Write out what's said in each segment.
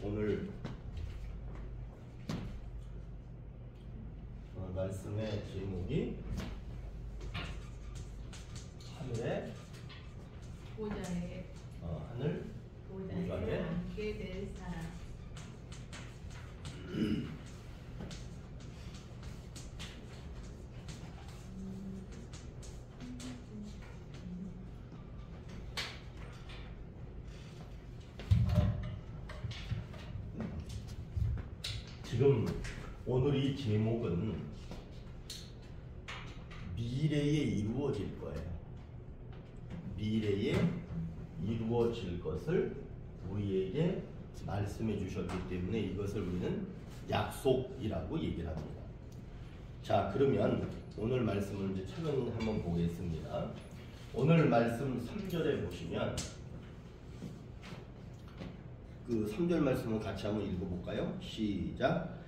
오늘 말씀의 제목이 하늘의 보좌에 하늘 보좌에 앉게 될 사람. 지금 오늘 이 제목은 미래에 이루어질 거예요. 미래에 이루어질 것을 우리에게 말씀해 주셨기 때문에 이것을 우리는 약속이라고 얘기를 합니다. 자, 그러면 오늘 말씀을 이제 차근히 한번 보겠습니다. 오늘 말씀 3절에 보시면 그 3절 말씀을 같이 한번 읽어볼까요? 시작.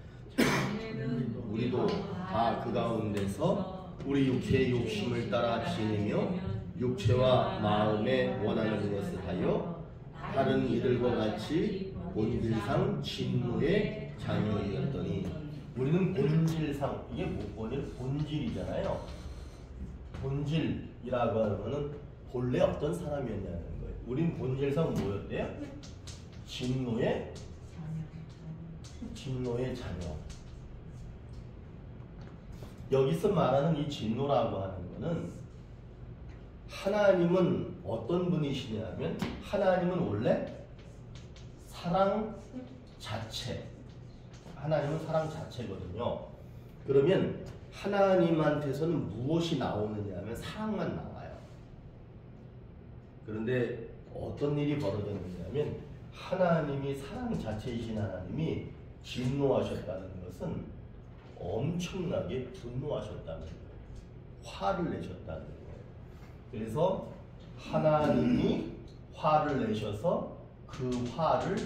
우리도 다 그 가운데서 우리 육체의 욕심을 따라 지내며 육체와 마음에 원하는 것을 하여 다른 이들과 같이 본질상 진노의 자녀이었더니. 우리는 본질상, 이게 뭐예요? 본질이잖아요. 본질이라고 하면은 본래 어떤 사람이었냐는 거예요. 우린 본질상 뭐였대요? 진노의 자녀. 여기서 말하는 이 진노라고 하는 거는 하나님은 어떤 분이시냐면 하나님은 원래 사랑 자체. 하나님은 사랑 자체거든요. 그러면 하나님한테서는 무엇이 나오느냐 하면 사랑만 나와요. 그런데 어떤 일이 벌어졌느냐면 하나님이 사랑 자체이신 하나님이 진노하셨다는 것은 엄청나게 분노하셨다는 거예요. 화를 내셨다는 거예요. 그래서 하나님이 화를 내셔서 그 화를,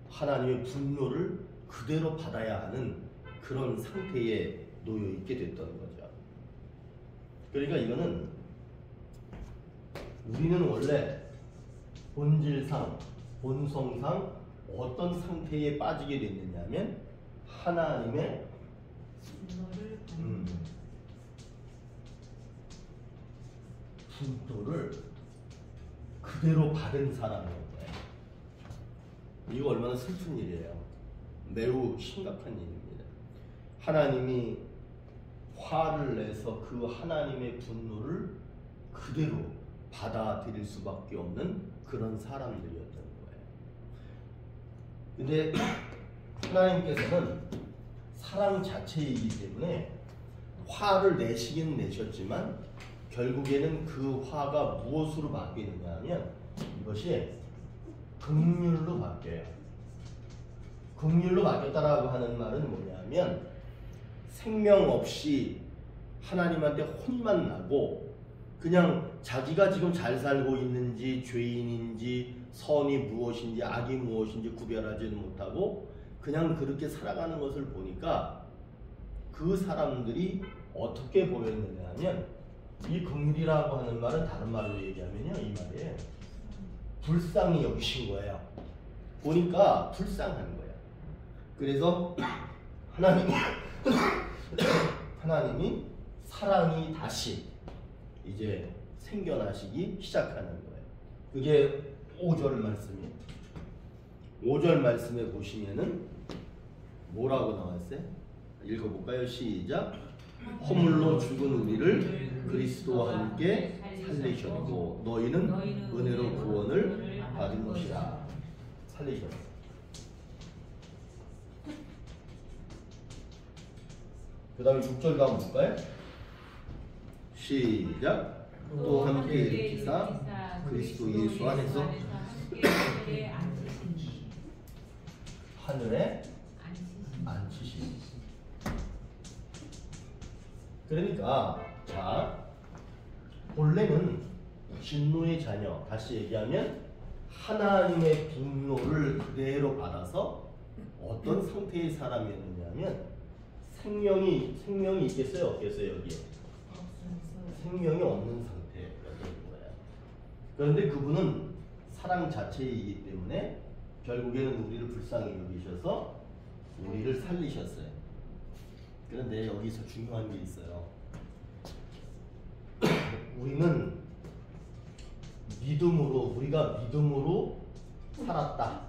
하나님의 분노를 그대로 받아야 하는 그런 상태에 놓여 있게 됐던 거죠. 그러니까 이거는 우리는 원래 본질상, 본성상 어떤 상태에 빠지게 됐느냐면 하나님의 분노를 그대로 받은 사람인 거예요. 이거 얼마나 슬픈 일이에요. 매우 심각한 일입니다. 하나님이 화를 내서 그 하나님의 분노를 그대로 받아들일 수밖에 없는 그런 사람들이었던 거예요. 근데 하나님께서는 사랑 자체이기 때문에 화를 내시긴 내셨지만 결국에는 그 화가 무엇으로 바뀌느냐 하면 이것이 긍휼로 바뀌어요. 긍휼로 바뀌었다라고 하는 말은 뭐냐면 생명 없이 하나님한테 혼만 나고 그냥 자기가 지금 잘 살고 있는지 죄인인지 선이 무엇인지 악이 무엇인지 구별하지는 못하고 그냥 그렇게 살아가는 것을 보니까 그 사람들이 어떻게 보였느냐 하면 이 긍휼이라고 하는 말은 다른 말로 얘기하면요, 이 말에 불쌍히 여기신 거예요. 보니까 불쌍한 거예요. 그래서 하나님이 사랑이 다시 이제 생겨나시기 시작하는 거예요. 그게 5절 말씀이에요. 5절 말씀에 보시면은 뭐라고 나왔어요? 읽어볼까요? 시작. 허물로 죽은 우리를 그리스도와 함께 살리셨고 너희는 은혜로 구원을 받은 것이라. 살리셨어. 그 다음에 6절 가면 볼까요? 시작. 또 함께 일으키사 그리스도 예수 안에서 하늘에 앉히시니. 그러니까 자, 본래는 진노의 자녀, 다시 얘기하면 하나님의 분노를 그대로 받아서 어떤 상태의 사람이었느냐면 생명이 있겠어요? 없겠어요? 여기에? 생명이 없는 상태였던 거예요. 그런데 그분은 사랑 자체이기 때문에 결국에는 우리를 불쌍히 여기셔서 우리를 살리셨어요. 그런데 여기서 중요한 게 있어요. 우리는 우리가 믿음으로 살았다,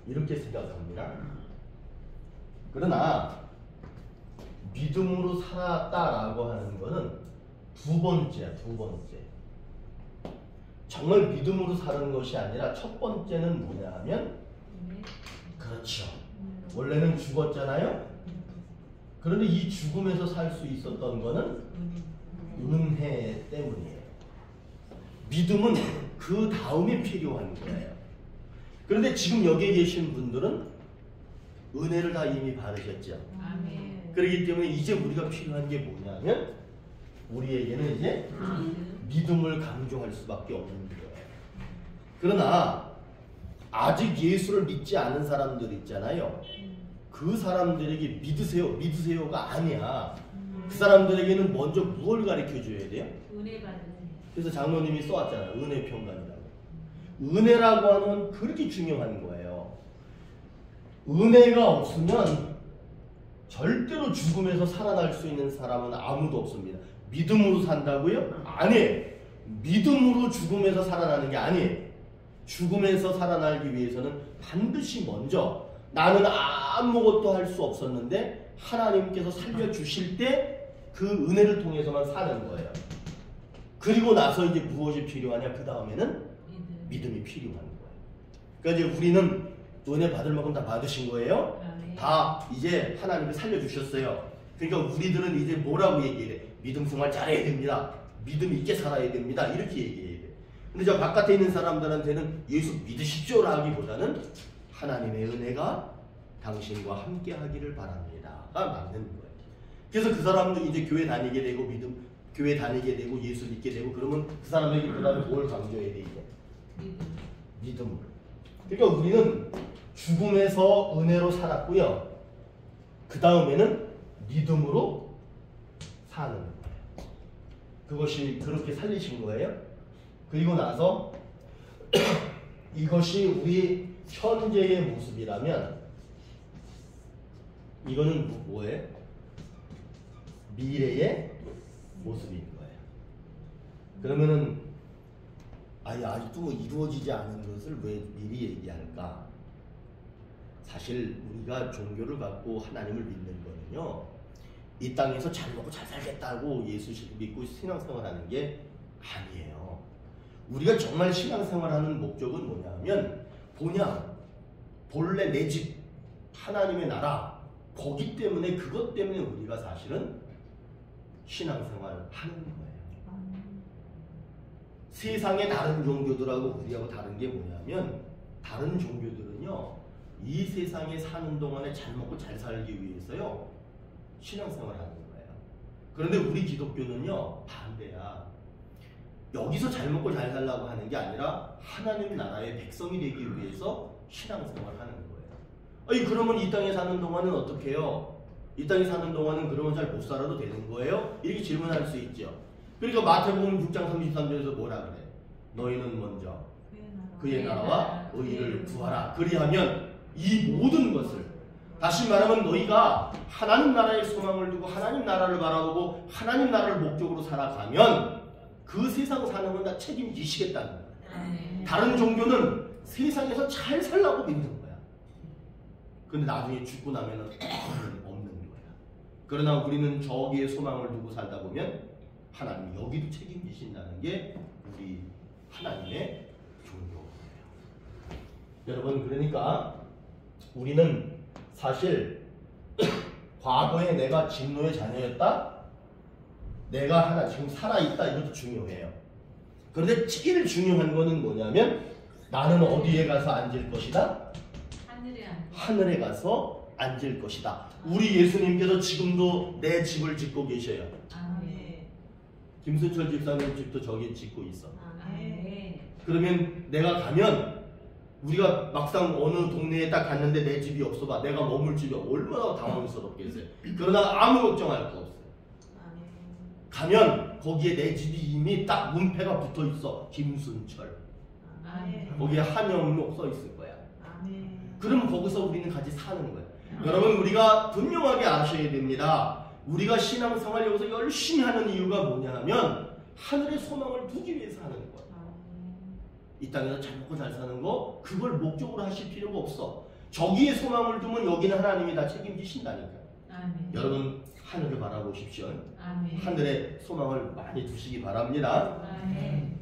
이렇게 생각합니다. 그러나 믿음으로 살았다라고 하는 것은 두 번째. 정말 믿음으로 사는 것이 아니라 첫 번째는 뭐냐 하면, 그렇죠, 원래는 죽었잖아요. 그런데 이 죽음에서 살 수 있었던 거는 은혜 때문이에요. 믿음은 그 다음에 필요한 거예요. 그런데 지금 여기에 계신 분들은 은혜를 다 이미 받으셨죠. 아멘. 그렇기 때문에 이제 우리가 필요한 게 뭐냐면, 우리에게는 이제 믿음을 강조할 수밖에 없는 거예요. 그러나 아직 예수를 믿지 않은 사람들 있잖아요. 그 사람들에게 믿으세요가 아니야. 그 사람들에게는 먼저 무엇을 가르쳐 줘야 돼요? 은혜 받으세요. 그래서 장로님이 써왔잖아요. 은혜 평간이라고. 은혜라고 하는 그렇게 중요한 거예요. 은혜가 없으면 절대로 죽음에서 살아날 수 있는 사람은 아무도 없습니다. 믿음으로 산다고요? 아니에요. 믿음으로 죽음에서 살아나는 게 아니에요. 죽음에서 살아나기 위해서는 반드시 먼저 나는 아무것도 할 수 없었는데 하나님께서 살려주실 때 그 은혜를 통해서만 사는 거예요. 그리고 나서 이제 무엇이 필요하냐? 그 다음에는 믿음이 필요한 거예요. 그러니까 이제 우리는 은혜 받을 만큼 다 받으신 거예요. 다 이제 하나님이 살려주셨어요. 그러니까 우리들은 이제 뭐라고 얘기해야 돼? 믿음 생활 잘해야 됩니다. 믿음 있게 살아야 됩니다. 이렇게 얘기해야 돼. 근데 저 바깥에 있는 사람들한테는 예수 믿으십시오라 하기보다는 하나님의 은혜가 당신과 함께 하기를 바랍니다가 맞는 거예요. 그래서 그 사람도 이제 교회 다니게 되고 교회 다니게 되고 예수 믿게 되고 그러면 그 사람에게 그 다음에 뭘 강조해야 돼 이제? 믿음을. 그러니까 우리는 죽음에서 은혜로 살았고요. 그 다음에는 믿음으로 사는 거예요. 그것이 그렇게 살리신 거예요. 그리고 나서 이것이 우리 현재의 모습이라면 이거는 뭐예요? 미래의 모습인 거예요. 그러면은 아직도 이루어지지 않은 것을 왜 미리 얘기할까? 사실 우리가 종교를 갖고 하나님을 믿는 거는요, 이 땅에서 잘 먹고 잘 살겠다고 예수 믿고 신앙생활하는 게 아니에요. 우리가 정말 신앙생활하는 목적은 뭐냐면 본래 내 집 하나님의 나라 거기 때문에 그것 때문에 우리가 사실은 신앙생활을 하는 거예요. 세상의 다른 종교들하고 우리하고 다른 게 뭐냐면 다른 종교들은요 이 세상에 사는 동안에 잘 먹고 잘 살기 위해서요 신앙생활을 하는 거예요. 그런데 우리 기독교는요 반대야. 여기서 잘 먹고 잘 살라고 하는 게 아니라 하나님 나라의 백성이 되기 위해서 신앙생활을 하는 거예요. 그러면 이 땅에 사는 동안은 어떻게 해요? 이 땅에 사는 동안은 그러면 잘 못 살아도 되는 거예요? 이렇게 질문할 수 있죠. 그러니까 마태복음 6장 33절에서 뭐라 그래? 너희는 먼저 그의 나라와 의를 구하라. 그리하면 이 모든 것을, 다시 말하면 너희가 하나님 나라의 소망을 두고 하나님 나라를 바라보고 하나님 나라를 목적으로 살아가면 그 세상 사는 건 다 책임지시겠다는 거야. 다른 종교는 세상에서 잘 살라고 믿는 거야. 근데 나중에 죽고 나면은 없는 거야. 그러나 우리는 저기에 소망을 두고 살다 보면 하나님이 여기도 책임지신다는 게 우리 하나님의 종교예요. 여러분, 그러니까 우리는 사실 과거에 내가 진노의 자녀였다? 내가 지금 살아있다? 이것도 중요해요. 그런데 제일 중요한 거는 뭐냐면 나는 어디에 가서 앉을 것이다? 하늘에 가서 앉을 것이다. 우리 예수님께서 지금도 내 집을 짓고 계셔요. 김순철 집사님 집도 저기 짓고 있어. 그러면 내가 가면 우리가 막상 어느 동네에 딱 갔는데 내 집이 없어 봐. 내가 머물 집이 얼마나 당황스럽겠어요. 그러나 아무 걱정할 거 없어요. 가면 거기에 내 집이 이미 딱 문패가 붙어 있어. 김순철. 아멘. 거기에 한영록 써 있을 거야. 아멘. 그럼 거기서 우리는 같이 사는 거야. 여러분 우리가 분명하게 아셔야 됩니다. 우리가 신앙생활 여기서 열심히 하는 이유가 뭐냐 하면 하늘의 소망을 두기 위해서 하는 거야. 이 땅에서 잘 먹고 잘 사는 거 그걸 목적으로 하실 필요가 없어. 저기에 소망을 두면 여기는 하나님이 다 책임지신다니까. 아멘. 여러분 하늘을 바라보십시오. 아멘. 하늘에 소망을 많이 두시기 바랍니다. 아멘.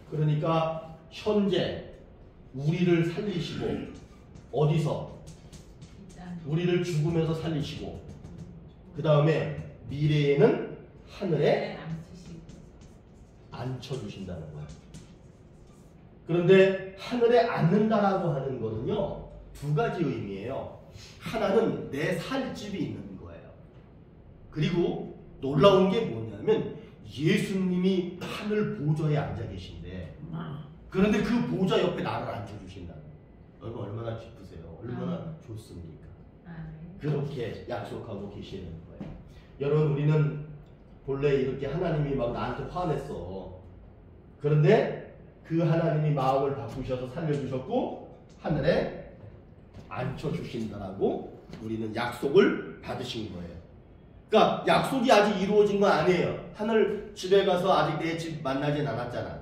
그러니까 현재 우리를 살리시고 어디서? 우리를 죽으면서 살리시고 그 다음에 미래에는 하늘에 앉혀주신다는 거야. 그런데 하늘에 앉는다라고 하는 거는요 두 가지 의미예요. 하나는 내 살 집이 있는 거예요. 그리고 놀라운 게 뭐냐면 예수님이 하늘 보좌에 앉아 계신데 그런데 그 보좌 옆에 나를 앉혀주신다. 여러분 얼마나 기쁘세요? 얼마나 좋습니까? 그렇게 약속하고 계시는 거예요. 여러분 우리는 본래 이렇게 하나님이 막 나한테 화냈어. 그런데 그 하나님이 마음을 바꾸셔서 살려주셨고 하늘에 앉혀주신다라고 우리는 약속을 받으신 거예요. 그러니까 약속이 아직 이루어진 건 아니에요. 하늘 집에 가서 아직 내 집 만나진 않았잖아.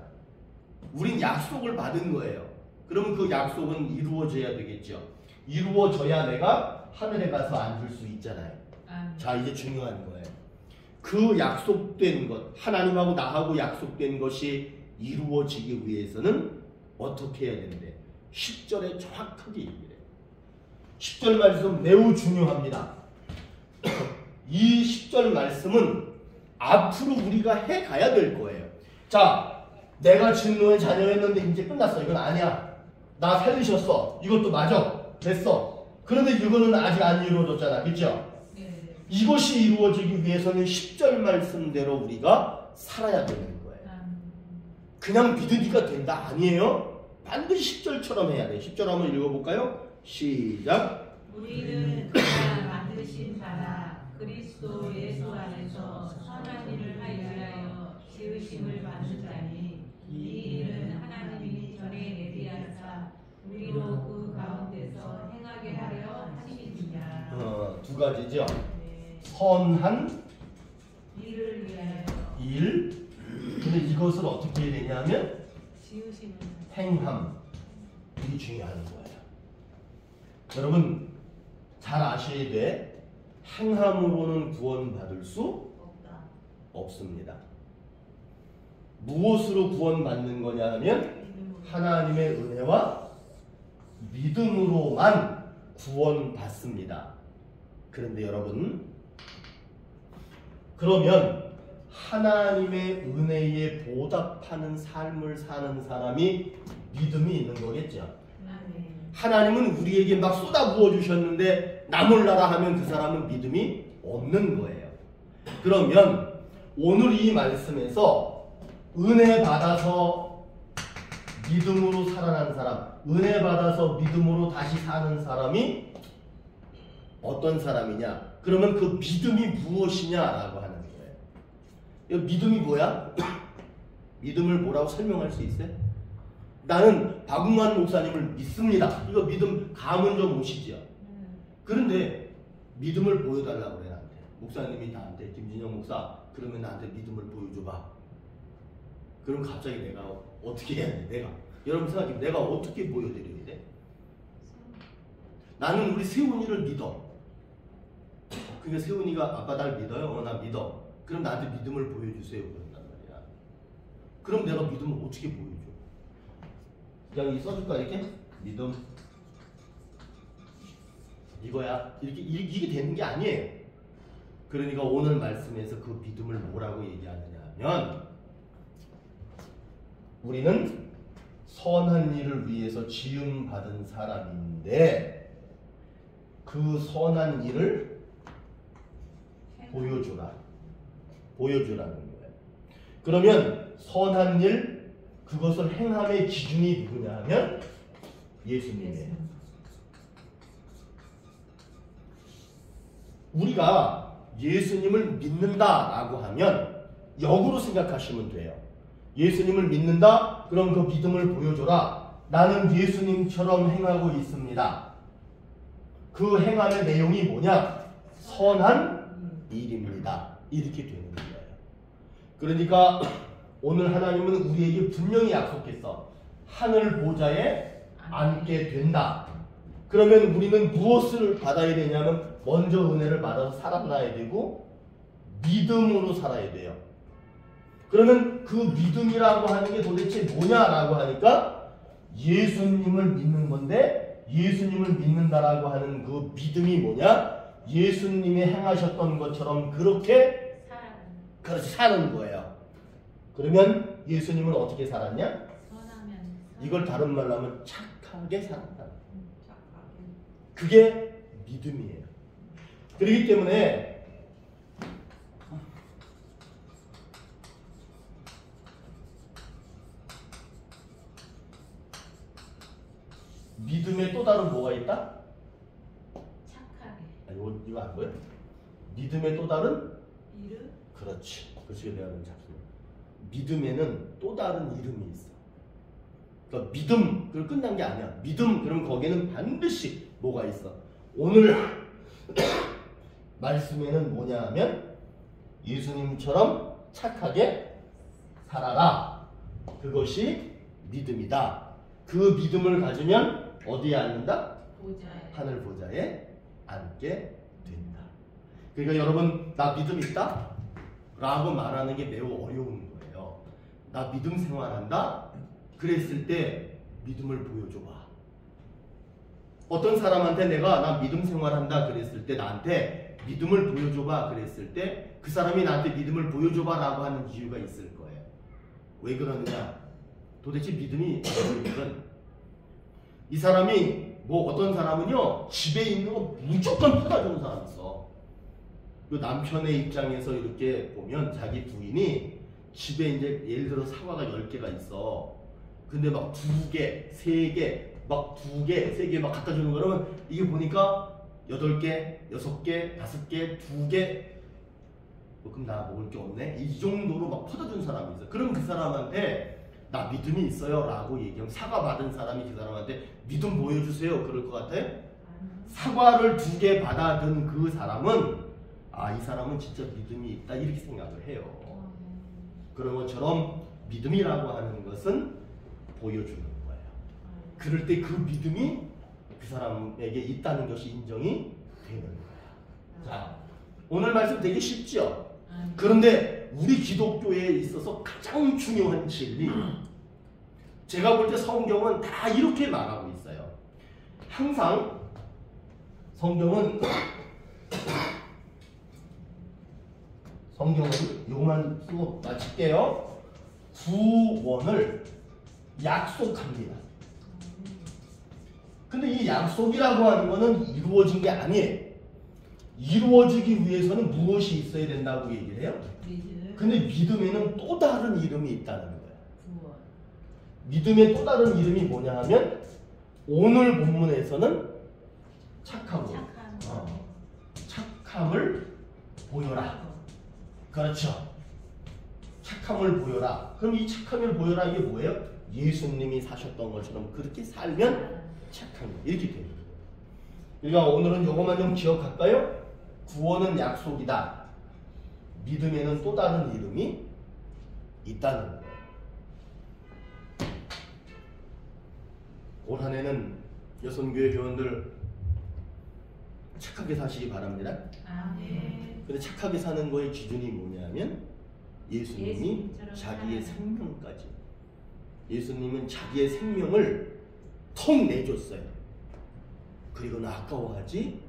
우린 약속을 받은 거예요. 그러면 그 약속은 이루어져야 되겠죠. 이루어져야 내가 하늘에 가서 앉을 수 있잖아요. 자 이제 중요한 거예요. 그 약속된 것 하나님하고 나하고 약속된 것이 이루어지기 위해서는 어떻게 해야 되는데 10절에 정확하게 얘기해요. 10절 말씀 매우 중요합니다. 이 10절 말씀은 앞으로 우리가 해가야 될 거예요. 자 내가 진노의 자녀였는데 이제 끝났어. 이건 아니야. 나 살리셨어. 이것도 맞아. 됐어. 그런데 이거는 아직 안 이루어졌잖아. 그렇죠? 네. 이것이 이루어지기 위해서는 10절 말씀대로 우리가 살아야 되는 거예요. 그냥 믿으니까 된다 아니에요. 반드시 10절처럼 해야 돼요. 10절 한번 읽어볼까요? 시작. 우리는 그가 만드신 바라 그리스도 예수 안에서 선한 일을 하여 지으심을 받는 자니 이 일은 하나님이 전에 예비하사 우리로 그 가운데서 행하게 하려 하심이니라. 두 가지죠. 네. 선한 일을 위하여 일. 근데 이것을 어떻게 해야 되냐면 지으심을 행함. 이게 중요한 거예요. 여러분 잘 아셔야 돼. 행함으로는 구원받을 수 없다. 없습니다. 무엇으로 구원받는 거냐 하면 하나님의 은혜와 믿음으로만 구원받습니다. 그런데 여러분 그러면 하나님의 은혜에 보답하는 삶을 사는 사람이 믿음이 있는 거겠죠. 하나님은 우리에게 막 쏟아부어 주셨는데 나 몰라라 하면 그 사람은 믿음이 없는 거예요. 그러면 오늘 이 말씀에서 은혜 받아서 믿음으로 살아난 사람, 은혜 받아서 믿음으로 다시 사는 사람이 어떤 사람이냐? 그러면 그 믿음이 무엇이냐라고 하는 거예요. 믿음이 뭐야? 믿음을 뭐라고 설명할 수 있어요? 나는 박웅환 목사님을 믿습니다. 이거 믿음 감은 좀 오시죠. 그런데 믿음을 보여달라고 그래 나한테. 목사님이 나한테 김진영 목사 그러면 나한테 믿음을 보여줘봐. 그럼 갑자기 내가 어떻게 해야 돼? 내가 여러분 생각해 내가 어떻게 보여드려야 돼? 나는 우리 세훈이를 믿어. 그러니까 세훈이가 아빠 날 믿어요? 나 믿어. 그럼 나한테 믿음을 보여주세요. 그런단 말이야. 그럼 내가 믿음을 어떻게 보여줘? 그냥 써줄까 이렇게? 믿음 이거야. 이게 되는 게 아니에요. 그러니까 오늘 말씀에서 그 믿음을 뭐라고 얘기하느냐 하면 우리는 선한 일을 위해서 지음받은 사람인데 그 선한 일을 보여주라는 거예요. 그러면 선한 일 그것을 행함의 기준이 누구냐 하면 예수님이에요. 우리가 예수님을 믿는다라고 하면 역으로 생각하시면 돼요. 예수님을 믿는다? 그럼 그 믿음을 보여줘라. 나는 예수님처럼 행하고 있습니다. 그 행함의 내용이 뭐냐? 선한 일입니다. 이렇게 되는 거예요. 그러니까 오늘 하나님은 우리에게 분명히 약속했어. 하늘 보좌에 앉게 된다. 그러면 우리는 무엇을 받아야 되냐면 먼저 은혜를 받아서 살아나야 되고 믿음으로 살아야 돼요. 그러면 그 믿음이라고 하는 게 도대체 뭐냐라고 하니까 예수님을 믿는 건데, 예수님을 믿는다라고 하는 그 믿음이 뭐냐? 예수님이 행하셨던 것처럼 그렇게 그렇지 사는 거예요. 그러면 예수님은 어떻게 살았냐? 이걸 다른 말로 하면 착하게 살았다. 그게 믿음이에요. 그렇기 때문에 믿음에 또 다른 뭐가 있다? 착하게. 이거 안 보여? 믿음에 또 다른 이름? 그렇지. 그렇지. 내가 좀 잡습니다. 믿음에는 또 다른 이름이 있어. 그러니까 믿음 그걸 끝난 게 아니야. 믿음 그럼 거기에는 반드시 뭐가 있어. 오늘 말씀에는 뭐냐 하면 예수님처럼 착하게 살아라. 그것이 믿음이다. 그 믿음을 가지면 어디에 앉는다? 보좌에. 하늘 보좌에 앉게 된다. 그러니까 여러분 나 믿음 있다? 라고 말하는 게 매우 어려운 거예요. 나 믿음 생활한다? 그랬을 때 믿음을 보여줘봐. 어떤 사람한테 내가 나 믿음 생활한다 그랬을 때 나한테 믿음을 보여줘봐 그랬을 때 그 사람이 나한테 믿음을 보여줘봐 라고 하는 이유가 있을 거예요. 왜 그러느냐? 도대체 믿음이 뭐냐면 이 사람이 뭐 어떤 사람은요 집에 있는 거 무조건 퍼다주는 사람이 있어. 그 남편의 입장에서 이렇게 보면 자기 부인이 집에 이제 예를 들어 사과가 10개가 있어. 근데 막 2개, 3개, 막 2개, 3개 막 갖다 주는 거라면 이게 보니까 8개, 6개, 5개, 2개 그럼 나 먹을 게 없네? 이 정도로 막 퍼다준 사람이 있어. 그럼 그 사람한테 나 믿음이 있어요 라고 얘기하면 사과 받은 사람이 그 사람한테 믿음 보여주세요 그럴 것 같아요? 사과를 2개 받아든 그 사람은 아, 이 사람은 진짜 믿음이 있다 이렇게 생각을 해요. 그런 것처럼 믿음이라고 하는 것은 보여주는 거예요. 그럴 때 그 믿음이 그 사람에게 있다는 것이 인정이 되는 거예요. 자, 오늘 말씀 되게 쉽죠? 그런데 우리 기독교에 있어서 가장 중요한 진리, 제가 볼 때 성경은 다 이렇게 말하고 있어요. 항상 성경은 요만 쓰고 마칠게요. 구원을 약속합니다. 근데 이 약속이라고 하는 거는 이루어진 게 아니에요. 이루어지기 위해서는 무엇이 있어야 된다고 얘기를 해요? 믿음. 근데 믿음에는 또 다른 이름이 있다는 거예요. 구원. 믿음의 또 다른 이름이 뭐냐 하면 오늘 본문에서는 착함을 보여라. 그렇죠. 착함을 보여라. 그럼 이 착함을 보여라 이게 뭐예요? 예수님이 사셨던 것처럼 그렇게 살면 착한 거 이렇게 됩니다. 그러니까 오늘은 이것만 좀 기억할까요? 구원은 약속이다. 믿음에는 또 다른 이름이 있다는 거예요. 올 한 해는 여선교회 교원들 착하게 사시기 바랍니다. 아멘. 근데 착하게 사는 거의 기준이 뭐냐면 예수님이 예수님처럼 자기의 살아야 생명까지, 예수님은 자기의 생명을 통 내줬어요. 그리고는 아까워하지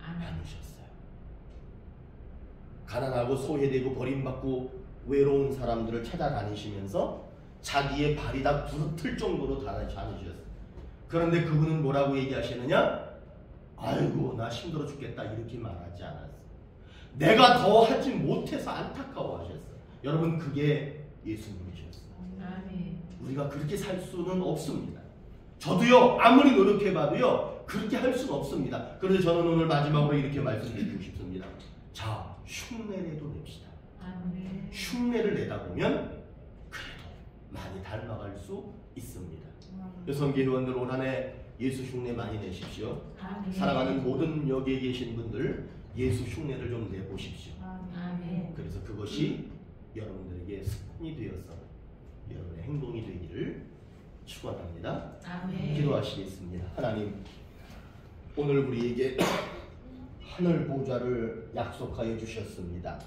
않으셨어요. 가난하고 소외되고 버림받고 외로운 사람들을 찾아다니시면서 자기의 발이 다 부르틀 정도로 다니셨어요. 그런데 그분은 뭐라고 얘기하시느냐? 아이고 나 힘들어 죽겠다 이렇게 말하지 않았어요. 내가 더 하지 못해서 안타까워하셨어요. 여러분 그게 예수님이셨어요. 아멘. 우리가 그렇게 살 수는 없습니다. 저도요 아무리 노력해봐도요 그렇게 할 수는 없습니다. 그런데 저는 오늘 마지막으로 이렇게 말씀드리고 싶습니다. 자, 흉내내도 냅시다. 아멘. 흉내를 내다 보면 그래도 많이 닮아갈 수 있습니다. 성계 회원들 올 한해 예수 흉내 많이 내십시오. 아멘. 사랑하는 모든 여기에 계신 분들 예수 흉내를 좀 내보십시오. 아멘. 그래서 그것이 여러분들에게 습관이 되어서 여러분의 행동이 되기를 축원합니다. 아멘. 기도하시겠습니다. 하나님, 오늘 우리에게 하늘 보좌를 약속하여 주셨습니다.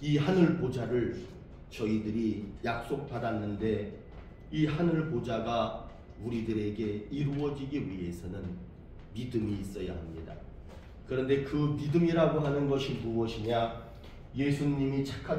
이 하늘 보좌를 저희들이 약속받았는데 이 하늘 보좌가 우리들에게 이루어지기 위해서는 믿음이 있어야 합니다. 그런데 그 믿음이라고 하는 것이 무엇이냐? 예수님이 착하게